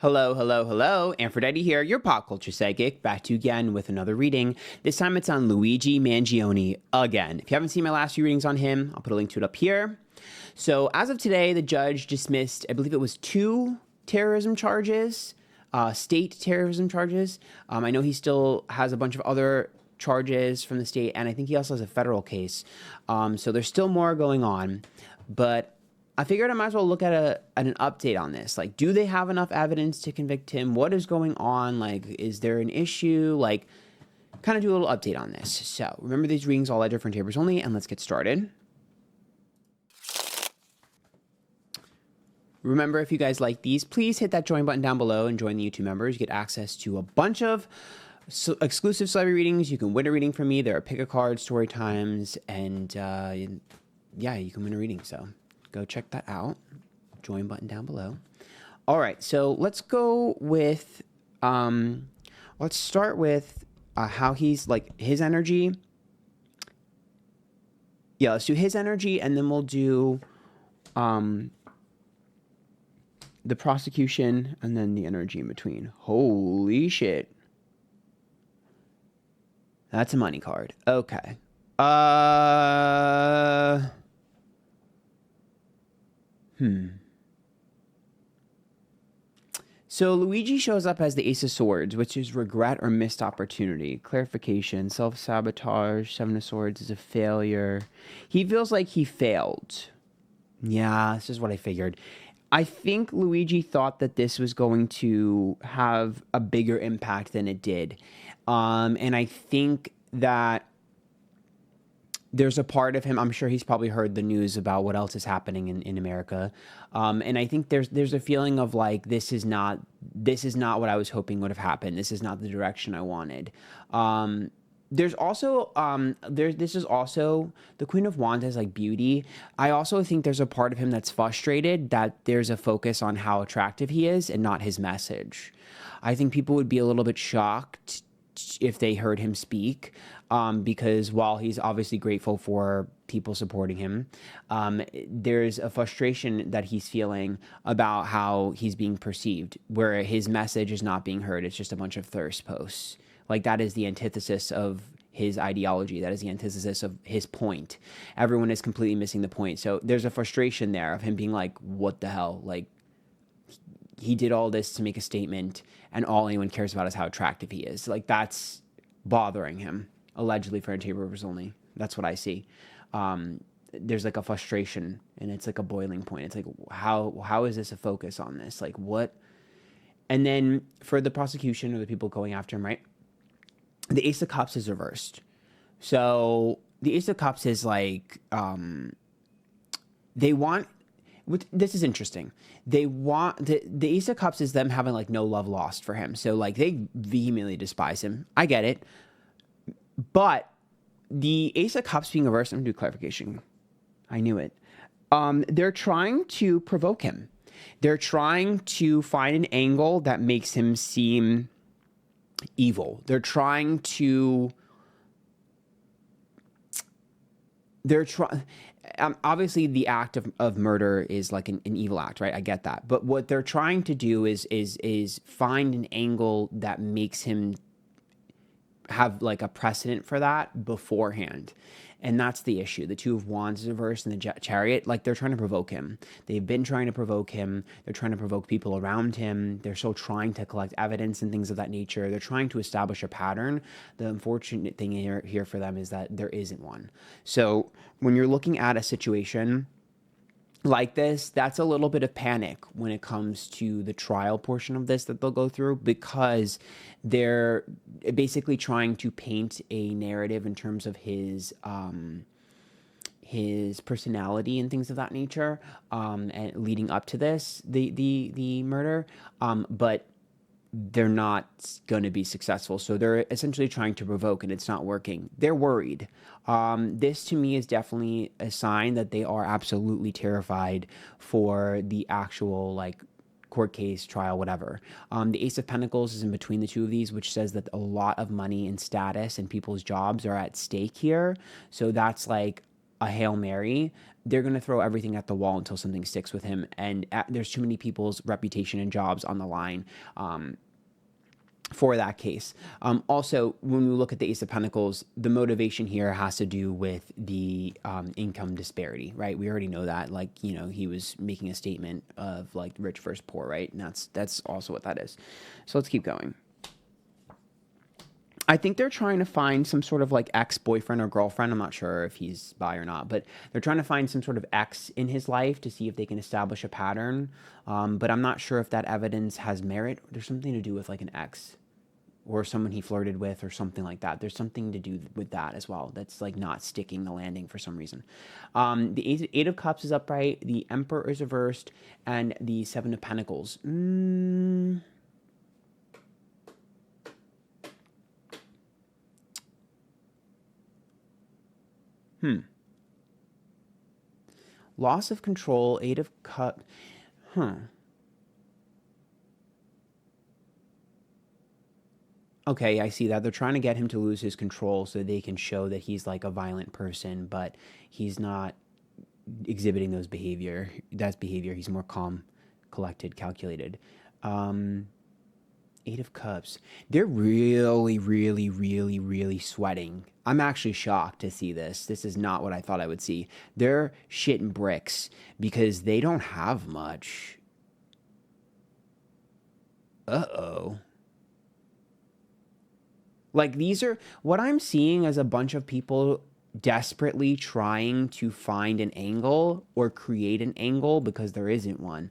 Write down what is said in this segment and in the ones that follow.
Hello, hello, hello. Antphrodite here, your pop culture psychic, back to you again with another reading. This time it's on Luigi Mangione again. If you haven't seen my last few readings on him, I'll put a link to it up here. So as of today, the judge dismissed, I believe it was 2 terrorism charges, state terrorism charges. I know he still has a bunch of other charges from the state, and I think he also has a federal case. So there's still more going on, but I figured I might as well look at an update on this. Like, do they have enough evidence to convict him? What is going on? Like, is there an issue? Like, kind of do a little update on this. So, remember these readings all at different tables only, and let's get started. Remember, if you guys like these, please hit that join button down below and join the YouTube members. You get access to a bunch of exclusive celebrity readings. You can win a reading from me. There are pick-a-card, story times, and yeah, you can win a reading. So go check that out. Join button down below. All right, so let's go with, let's start with how he's, like, his energy. Yeah, let's do his energy, and then we'll do the prosecution, and then the energy in between. Holy shit. That's a money card. Okay. So Luigi shows up as the Ace of Swords, which is regret or missed opportunity. Clarification, self-sabotage, Seven of Swords is a failure. He feels like he failed. Yeah, this is what I figured. I think Luigi thought that this was going to have a bigger impact than it did. And I think that there's a part of him, I'm sure he's probably heard the news about what else is happening in America. And I think there's a feeling of like, this is not what I was hoping would have happened. This is not the direction I wanted. There's also, this is also, the Queen of Wands has like beauty. I also think there's a part of him that's frustrated that there's a focus on how attractive he is and not his message. I think people would be a little bit shocked if they heard him speak, because while he's obviously grateful for people supporting him, there's a frustration that he's feeling about how he's being perceived, where his message is not being heard. It's just a bunch of thirst posts. Like, that is the antithesis of his ideology. That is the antithesis of his point. Everyone is completely missing the point. So there's a frustration there of him being like, what the hell? Like, he did all this to make a statement, and all anyone cares about is how attractive he is. Like, that's bothering him, allegedly, for entertainment only. That's what I see. There's like a frustration, and it's like a boiling point. It's like, how is this a focus on this? Like, what? And then for the prosecution, or the people going after him, right? The Ace of Cups is reversed. So the Ace of Cups is like, they want, this is interesting. They want, the Ace of Cups is them having like no love lost for him. So like, they vehemently despise him. I get it. But the Ace of Cups being reversed, I'm gonna do clarification. I knew it. They're trying to provoke him. They're trying to find an angle that makes him seem evil. They're trying to, obviously the act of murder is like an evil act, right? I get that. But what they're trying to do is find an angle that makes him have like a precedent for that beforehand. And that's the issue. The Two of Wands is reversed, and the Chariot, like, they're trying to provoke him. They've been trying to provoke him. They're trying to provoke people around him. They're still trying to collect evidence and things of that nature. They're trying to establish a pattern. The unfortunate thing here for them is that there isn't one. So when you're looking at a situation like this, that's a little bit of panic when it comes to the trial portion of this that they'll go through, because they're basically trying to paint a narrative in terms of his personality and things of that nature, and leading up to this, the murder, but they're not going to be successful. So they're essentially trying to provoke, and it's not working. They're worried. This to me is definitely a sign that they are absolutely terrified for the actual, like, court case, trial, whatever. The Ace of Pentacles is in between the two of these, which says that a lot of money and status and people's jobs are at stake here. So that's like a Hail Mary, they're going to throw everything at the wall until something sticks with him. And there's too many people's reputation and jobs on the line. For that case. Also, when we look at the Ace of Pentacles, the motivation here has to do with the income disparity, right? We already know that. Like, you know, he was making a statement of like rich versus poor, right? And that's also what that is. So let's keep going. I think they're trying to find some sort of like ex-boyfriend or girlfriend. I'm not sure if he's bi or not, but they're trying to find some sort of ex in his life to see if they can establish a pattern. But I'm not sure if that evidence has merit. There's something to do with like an ex or someone he flirted with or something like that. There's something to do with that as well. That's like not sticking the landing for some reason. The Eight of Cups is upright. The Emperor is reversed. And the Seven of Pentacles. Loss of control, Eight of Cups. Okay, I see that. They're trying to get him to lose his control so they can show that he's like a violent person, but he's not exhibiting those behavior. That's behavior. He's more calm, collected, calculated. Eight of Cups. They're really, really, really, really sweating. I'm actually shocked to see this. This is not what I thought I would see. They're shitting bricks because they don't have much. Uh-oh. Like, these are what I'm seeing as a bunch of people desperately trying to find an angle or create an angle because there isn't one.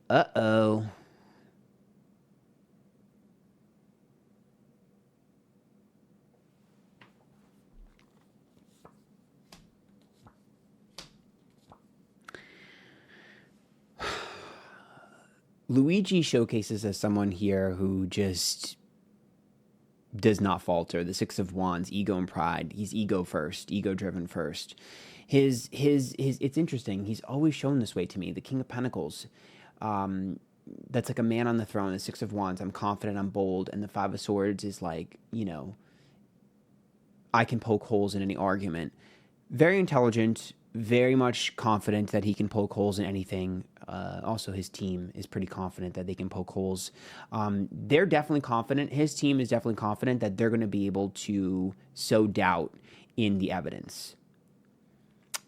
Uh-oh. Luigi showcases as someone here who just does not falter. The Six of Wands, ego and pride. He's ego first, ego driven first. His it's interesting. He's always shown this way to me. The King of Pentacles. That's like a man on the throne. The Six of Wands. I'm confident, I'm bold. And the Five of Swords is like, you know, I can poke holes in any argument. Very intelligent, very much confident that he can poke holes in anything. Also, his team is pretty confident that they can poke holes. They're definitely confident. His team is definitely confident that they're going to be able to sow doubt in the evidence.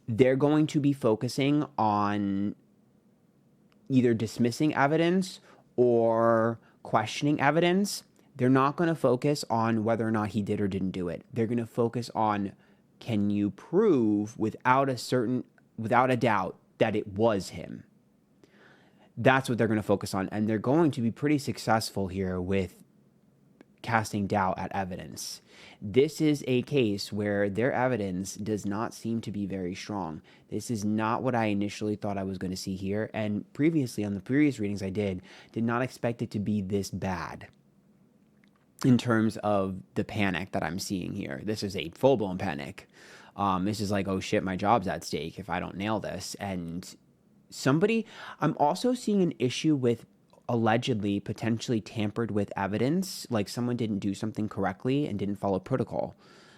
They're going to be focusing on either dismissing evidence or questioning evidence. They're not going to focus on whether or not he did or didn't do it. They're going to focus on, can you prove without a doubt that it was him? That's what they're going to focus on. And they're going to be pretty successful here with casting doubt at evidence. This is a case where their evidence does not seem to be very strong. This is not what I initially thought I was going to see here. And previously, on the previous readings I did not expect it to be this bad. In terms of the panic that I'm seeing here. This is a full-blown panic. This is like, oh shit, my job's at stake if I don't nail this. And I'm also seeing an issue with allegedly potentially tampered with evidence, like someone didn't do something correctly and didn't follow protocol.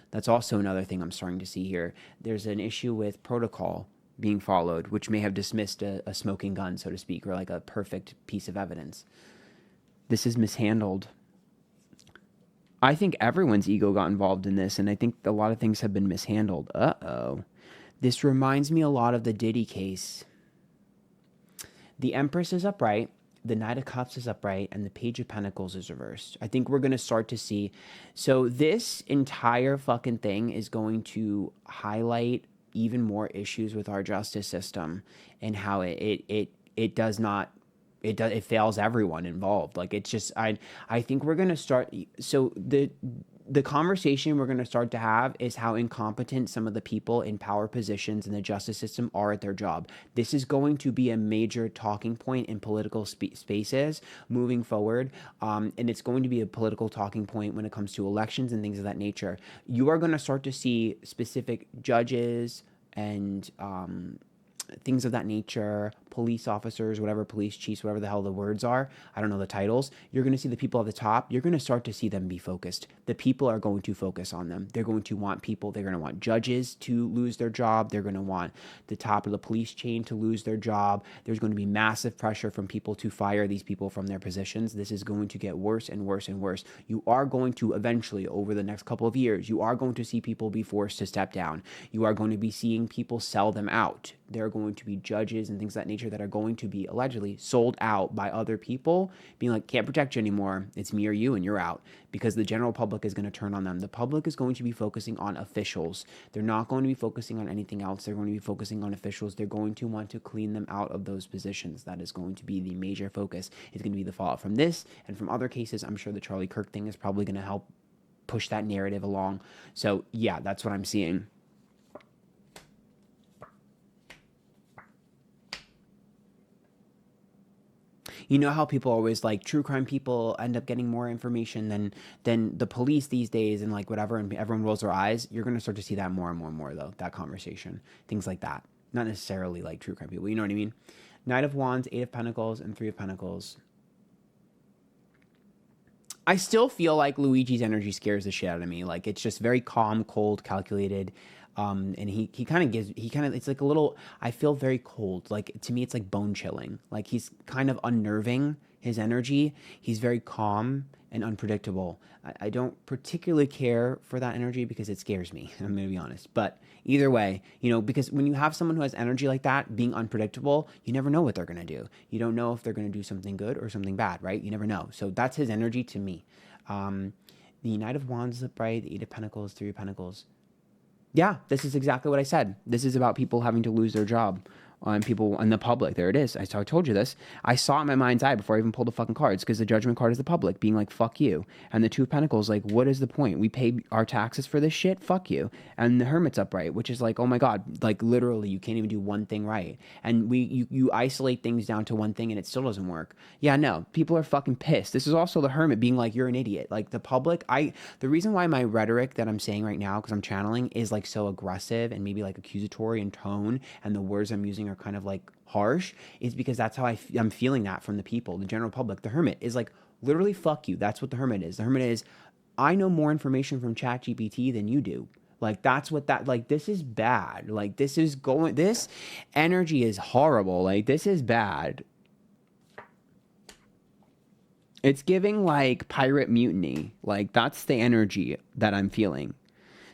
That's also another thing I'm starting to see here. There's an issue with protocol being followed, which may have dismissed a smoking gun, so to speak, or like a perfect piece of evidence. This is mishandled. I think everyone's ego got involved in this, and I think a lot of things have been mishandled. Uh-oh. This reminds me a lot of the Diddy case. The Empress is upright, the Knight of Cups is upright, and the Page of Pentacles is reversed. I think we're going to start to see... So this entire fucking thing is going to highlight even more issues with our justice system and how it does not... It fails everyone involved. Like, it's just, I think we're going to start. So the conversation we're going to start to have is how incompetent some of the people in power positions in the justice system are at their job. This is going to be a major talking point in political spaces moving forward. And it's going to be a political talking point when it comes to elections and things of that nature. You are going to start to see specific judges and things of that nature, police officers, whatever, police chiefs, whatever the hell the words are. I don't know the titles. You're going to see the people at the top. You're going to start to see them be focused. The people are going to focus on them. They're going to want people. They're going to want judges to lose their job. They're going to want the top of the police chain to lose their job. There's going to be massive pressure from people to fire these people from their positions. This is going to get worse and worse and worse. You are going to eventually, over the next couple of years, you are going to see people be forced to step down. You are going to be seeing people sell them out. There are going to be judges and things of that nature that are going to be allegedly sold out by other people, being like, can't protect you anymore. It's me or you, and you're out, because the general public is going to turn on them. The public is going to be focusing on officials. They're not going to be focusing on anything else. They're going to be focusing on officials. They're going to want to clean them out of those positions. That is going to be the major focus. It's going to be the fallout from this and from other cases. I'm sure the Charlie Kirk thing is probably going to help push that narrative along. So yeah, that's what I'm seeing. You know how people always like true crime people end up getting more information than the police these days and like whatever, and everyone rolls their eyes. You're going to start to see that more and more and more, though, that conversation, things like that. Not necessarily like true crime people, you know what I mean? Knight of Wands, Eight of Pentacles, and Three of Pentacles. I still feel like Luigi's energy scares the shit out of me. Like, it's just very calm, cold, calculated. And he kind of it's like a little, I feel very cold. Like, to me, it's like bone chilling. Like, he's kind of unnerving, his energy. He's very calm and unpredictable. I don't particularly care for that energy because it scares me. I'm going to be honest. But either way, you know, because when you have someone who has energy like that, being unpredictable, you never know what they're going to do. You don't know if they're going to do something good or something bad, right? You never know. So that's his energy to me. The Knight of Wands is upright, the Eight of Pentacles, Three of Pentacles. Yeah, this is exactly what I said. This is about people having to lose their job. On people in the public. There it is. I told you this. I saw it in my mind's eye before I even pulled the fucking cards, because the Judgment card is the public being like, fuck you. And the Two of Pentacles, like, what is the point? We pay our taxes for this shit? Fuck you. And the Hermit's upright, which is like, oh my God, like literally you can't even do one thing right. And you isolate things down to one thing and it still doesn't work. Yeah, no, people are fucking pissed. This is also the Hermit being like, you're an idiot. Like, the public, the reason why my rhetoric that I'm saying right now, because I'm channeling, is like so aggressive and maybe like accusatory in tone, and the words I'm using are kind of like harsh, is because that's how I'm feeling that from the people, the general public. The Hermit is like, literally, fuck you. That's what the Hermit is. The Hermit is, I know more information from ChatGPT than you do. Like, that's what that, like, this is bad. Like, this energy is horrible. Like, this is bad. It's giving like pirate mutiny. Like, that's the energy that I'm feeling.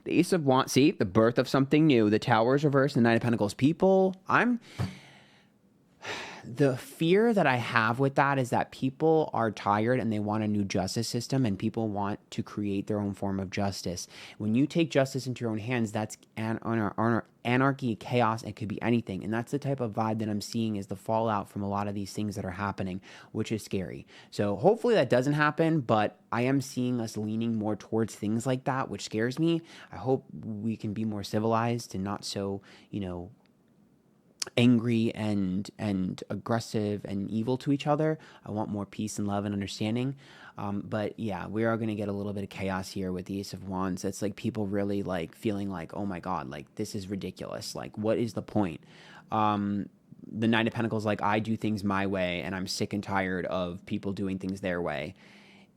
The Ace of Wands, see, the birth of something new. The Tower is reversed, the Knight of Pentacles. People, the fear that I have with that is that people are tired and they want a new justice system, and people want to create their own form of justice. When you take justice into your own hands, that's anarchy, chaos. It could be anything. And that's the type of vibe that I'm seeing is the fallout from a lot of these things that are happening, which is scary. So hopefully that doesn't happen, but I am seeing us leaning more towards things like that, which scares me. I hope we can be more civilized and not so, angry and aggressive and evil to each other. I want more peace and love and understanding. But yeah, we are going to get a little bit of chaos here with the Ace of Wands. It's like people really like feeling like, oh my God, like this is ridiculous. Like, what is the point? The Nine of Pentacles, like, I do things my way and I'm sick and tired of people doing things their way.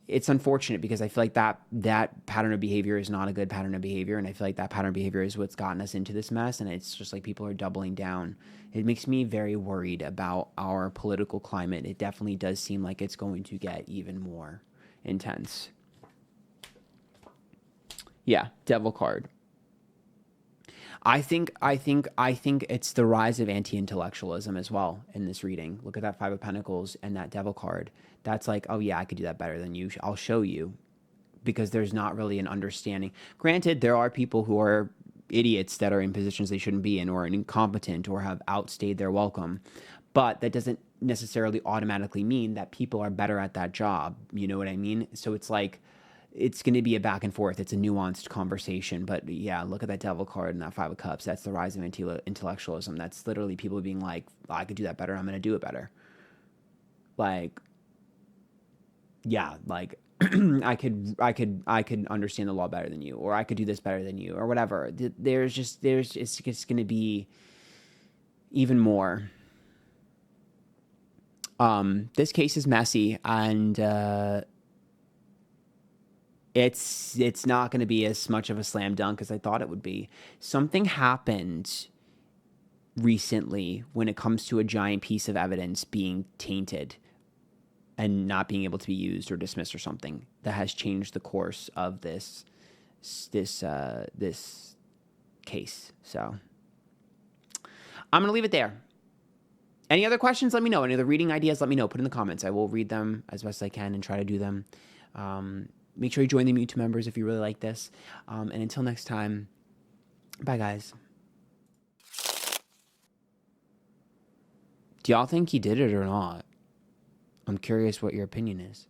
It's unfortunate because I feel like that pattern of behavior is not a good pattern of behavior. And I feel like that pattern of behavior is what's gotten us into this mess. And it's just like people are doubling down. It makes me very worried about our political climate. It definitely does seem like it's going to get even more intense. Yeah, Devil card. I think it's the rise of anti-intellectualism as well in this reading. Look at that Five of Pentacles and that Devil card. That's like, oh yeah, I could do that better than you. I'll show you, because there's not really an understanding. Granted, there are people who are idiots that are in positions they shouldn't be in, or incompetent, or have outstayed their welcome. But that doesn't necessarily automatically mean that people are better at that job. You know what I mean? So it's like, it's going to be a back and forth. It's a nuanced conversation. But yeah, look at that Devil card and that Five of Cups. That's the rise of intellectualism. That's literally people being like, oh, I could do that better. I'm going to do it better. Like, yeah, like I could understand the law better than you, or I could do this better than you, or whatever. It's just going to be, even more. This case is messy, and it's not going to be as much of a slam dunk as I thought it would be. Something happened recently when it comes to a giant piece of evidence being tainted and not being able to be used or dismissed or something that has changed the course of this case. So I'm going to leave it there. Any other questions? Let me know. Any other reading ideas? Let me know. Put in the comments. I will read them as best I can and try to do them. Make sure you join the YouTube members if you really like this. And until next time, bye, guys. Do y'all think he did it or not? I'm curious what your opinion is.